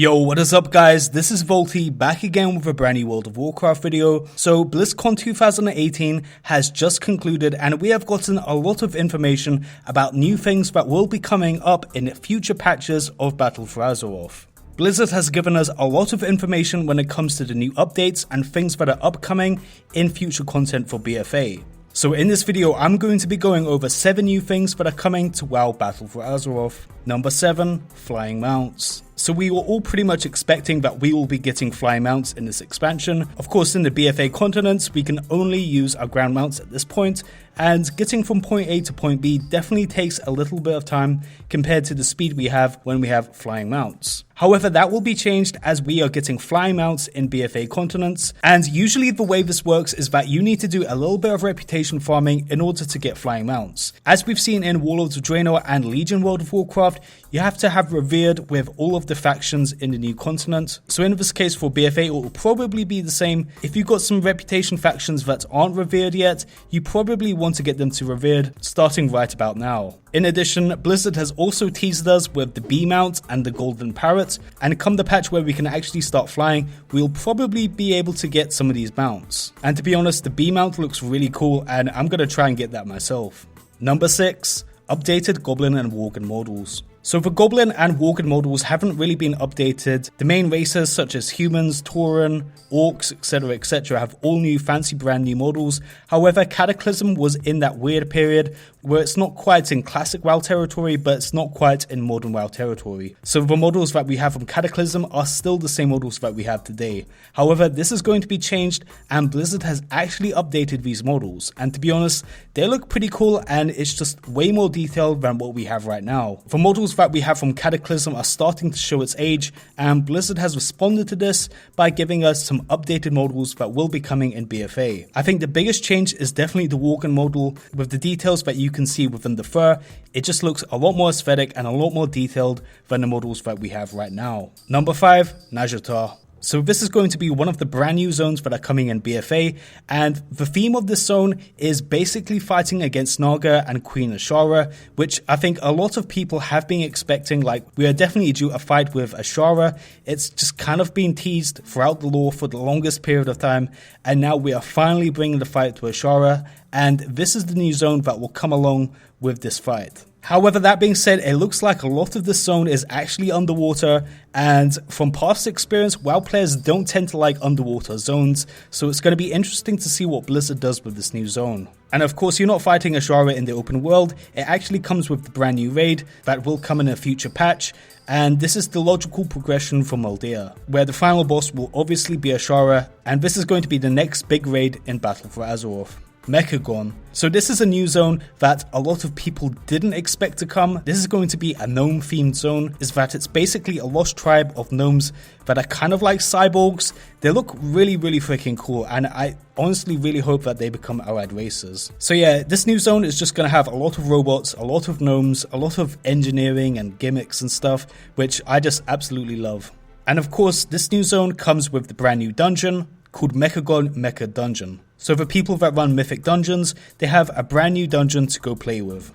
Yo, what is up guys, this is Vaulty back again with a brand new World of Warcraft video. So Blizzcon 2018 has just concluded and we have gotten a lot of information about new things that will be coming up in future patches of Battle for Azeroth. Blizzard has given us a lot of information when it comes to the new updates and things that are upcoming in future content for BfA. So in this video I'm going to be going over 7 new things that are coming to WoW Battle for Azeroth. Number 7, Flying Mounts. So we were all pretty much expecting that we will be getting flying mounts in this expansion. Of course in the BfA continents we can only use our ground mounts at this point, and getting from point A to point B definitely takes a little bit of time compared to the speed we have when we have flying mounts. However, that will be changed as we are getting flying mounts in BfA continents, and usually the way this works is that you need to do a little bit of reputation farming in order to get flying mounts. As we've seen in Warlords of Draenor and Legion World of Warcraft, you have to have revered with all of the factions in the new continent. So in this case for BfA it will probably be the same. If you've got some reputation factions that aren't revered yet, you probably want to get them to revered starting right about now. In addition, Blizzard has also teased us with the B mount and the golden parrot, and come the patch where we can actually start flying, we'll probably be able to get some of these mounts. And to be honest, the B mount looks really cool and I'm gonna try and get that myself. Number 6, updated Goblin and Worgen models. So the Goblin and Worgen models haven't really been updated. The main races such as humans, Tauren, orcs, etc. have all new fancy brand new models. However, Cataclysm was in that weird period where it's not quite in classic WoW territory, but it's not quite in modern WoW territory. So the models that we have from Cataclysm are still the same models that we have today. However, this is going to be changed and Blizzard has actually updated these models. And to be honest, they look pretty cool and it's just way more detailed than what we have right now. The models that we have from Cataclysm are starting to show its age, and Blizzard has responded to this by giving us some updated models that will be coming in BfA. I think the biggest change is definitely the Worgen model. With the details that you can see within the fur, it just looks a lot more aesthetic and a lot more detailed than the models that we have right now. Number 5, nashit. So this is going to be one of the brand new zones that are coming in BfA, and the theme of this zone is basically fighting against Naga and Queen Ashara, which I think a lot of people have been expecting. Like, we are definitely due a fight with Ashara. It's just kind of been teased throughout the lore for the longest period of time, and now we are finally bringing the fight to Ashara, and this is the new zone that will come along with this fight. However, that being said, it looks like a lot of this zone is actually underwater, and from past experience, WoW players don't tend to like underwater zones, so it's going to be interesting to see what Blizzard does with this new zone. And of course, you're not fighting Ashara in the open world, it actually comes with the brand new raid that will come in a future patch, and this is the logical progression from Aldea, where the final boss will obviously be Ashara, and this is going to be the next big raid in Battle for Azeroth. Mecha. So this is a new zone that a lot of people didn't expect to come. This is going to be a gnome themed zone, is that it's basically a lost tribe of gnomes that are kind of like cyborgs. They look really freaking cool, and I honestly really hope that they become allied races. So yeah, this new zone is just going to have a lot of robots, a lot of gnomes, a lot of engineering and gimmicks and stuff, which I just absolutely love. And of course, this new zone comes with the brand new dungeon called Mecha Dungeon. So for people that run Mythic Dungeons, they have a brand new dungeon to go play with.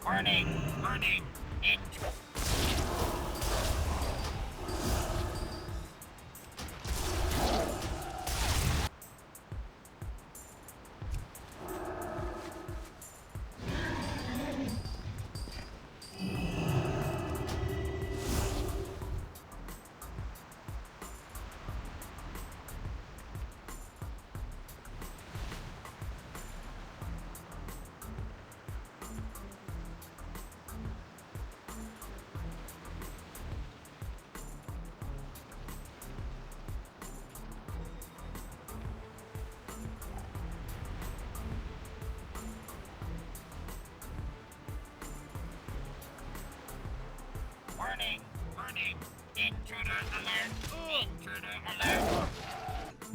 Warning.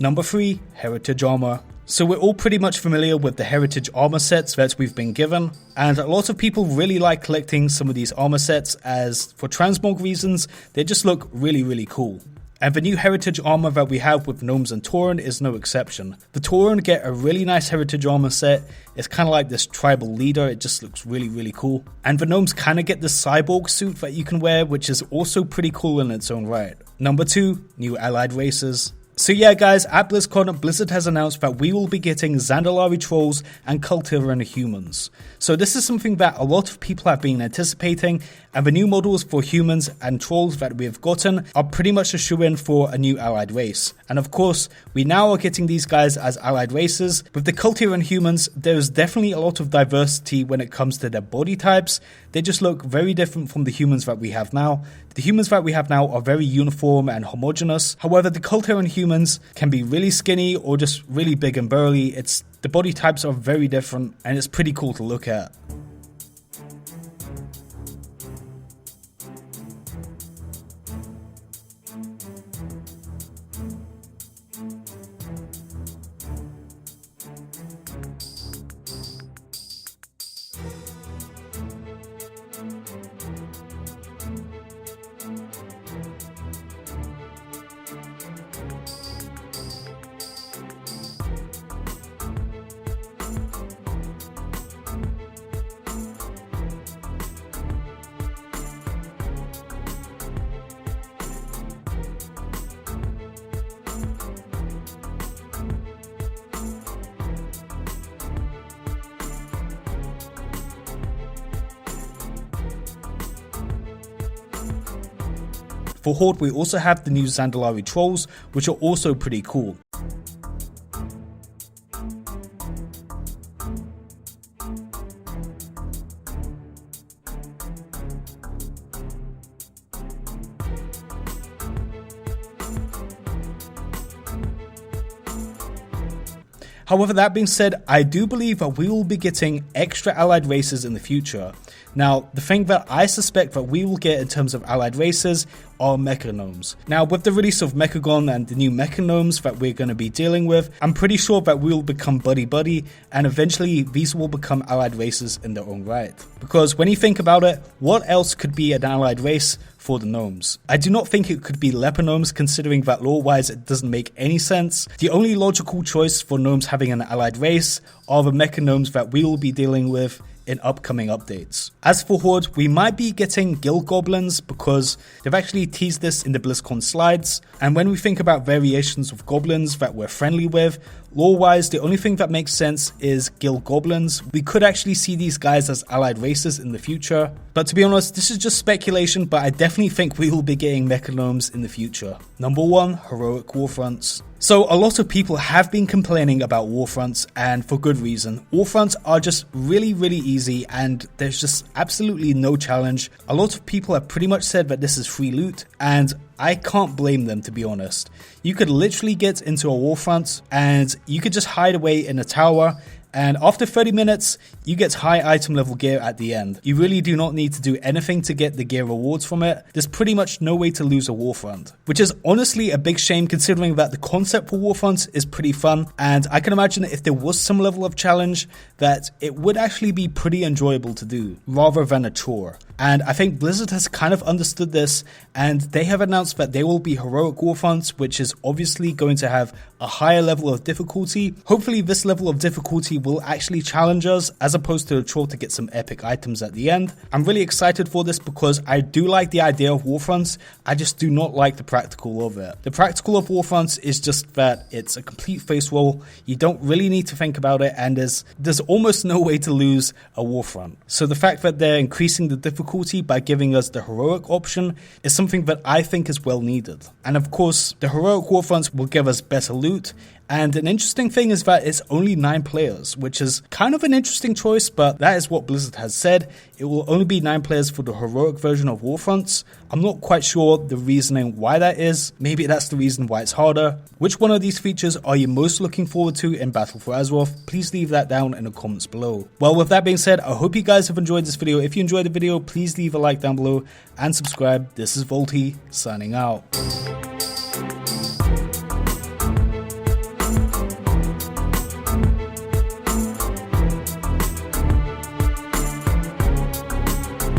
Number 3, Heritage Armor. So we're all pretty much familiar with the heritage armor sets that we've been given, and a lot of people really like collecting some of these armor sets as, for transmog reasons, they just look really cool. And the new heritage armor that we have with Gnomes and Tauren is no exception. The Tauren get a really nice heritage armor set. It's kind of like this tribal leader, it just looks really cool. And the Gnomes kind of get this cyborg suit that you can wear, which is also pretty cool in its own right. Number 2, new allied races. So yeah guys, at BlizzCon, Blizzard has announced that we will be getting Zandalari trolls and Kultiran humans. So this is something that a lot of people have been anticipating, and the new models for humans and trolls that we have gotten are pretty much a shoo-in for a new allied race. And of course, we now are getting these guys as allied races. With the Kultiran humans, there's definitely a lot of diversity when it comes to their body types. They just look very different from the humans that we have now. The humans that we have now are very uniform and homogeneous. However, the Kultiran humans can be really skinny or just really big and burly. The body types are very different, and it's pretty cool to look at. For Horde, we also have the new Zandalari trolls, which are also pretty cool. However, that being said, I do believe that we will be getting extra allied races in the future. Now, the thing that I suspect that we will get in terms of allied races are mecha gnomes. Now, with the release of Mechagon and the new mecha gnomes that we're going to be dealing with, I'm pretty sure that we will become buddy-buddy, and eventually these will become allied races in their own right. Because when you think about it, what else could be an allied race for the gnomes? I do not think it could be leper gnomes, considering that lore-wise it doesn't make any sense. The only logical choice for gnomes having an allied race are the mecha gnomes that we will be dealing with in upcoming updates. As for Horde, we might be getting guild goblins because they've actually teased this in the BlizzCon slides, and when we think about variations of goblins that we're friendly with, lore-wise, the only thing that makes sense is guild goblins. We could actually see these guys as allied races in the future, but to be honest, this is just speculation, but I definitely think we will be getting mecha gnomes in the future. Number 1, heroic warfronts. So a lot of people have been complaining about warfronts, and for good reason. Warfronts are just really easy, and there's just absolutely no challenge. A lot of people have pretty much said that this is free loot, and I can't blame them, to be honest. You could literally get into a warfront and you could just hide away in a tower, and after 30 minutes, you get high item level gear at the end. You really do not need to do anything to get the gear rewards from it. There's pretty much no way to lose a warfront, which is honestly a big shame considering that the concept for warfronts is pretty fun, and I can imagine that if there was some level of challenge, that it would actually be pretty enjoyable to do, rather than a chore. And I think Blizzard has kind of understood this, and they have announced that they will be heroic warfronts, which is obviously going to have a higher level of difficulty. Hopefully this level of difficulty will actually challenge us, as opposed to a chore to get some epic items at the end. I'm really excited for this because I do like the idea of warfronts, I just do not like the practical of it. The practical of warfronts is just that it's a complete face roll, you don't really need to think about it, and there's almost no way to lose a warfront. So the fact that they're increasing the difficulty by giving us the heroic option is something that I think is well needed. And of course, the heroic warfronts will give us better loot, and an interesting thing is that it's only 9 players, which is kind of an interesting choice, but that is what Blizzard has said. It will only be 9 players for the heroic version of warfronts. I'm not quite sure the reasoning why that is. Maybe that's the reason why it's harder. Which one of these features are you most looking forward to in Battle for Azeroth? Please leave that down in the comments below. Well, with that being said, I hope you guys have enjoyed this video. If you enjoyed the video, please leave a like down below and subscribe. This is vaulty, signing out.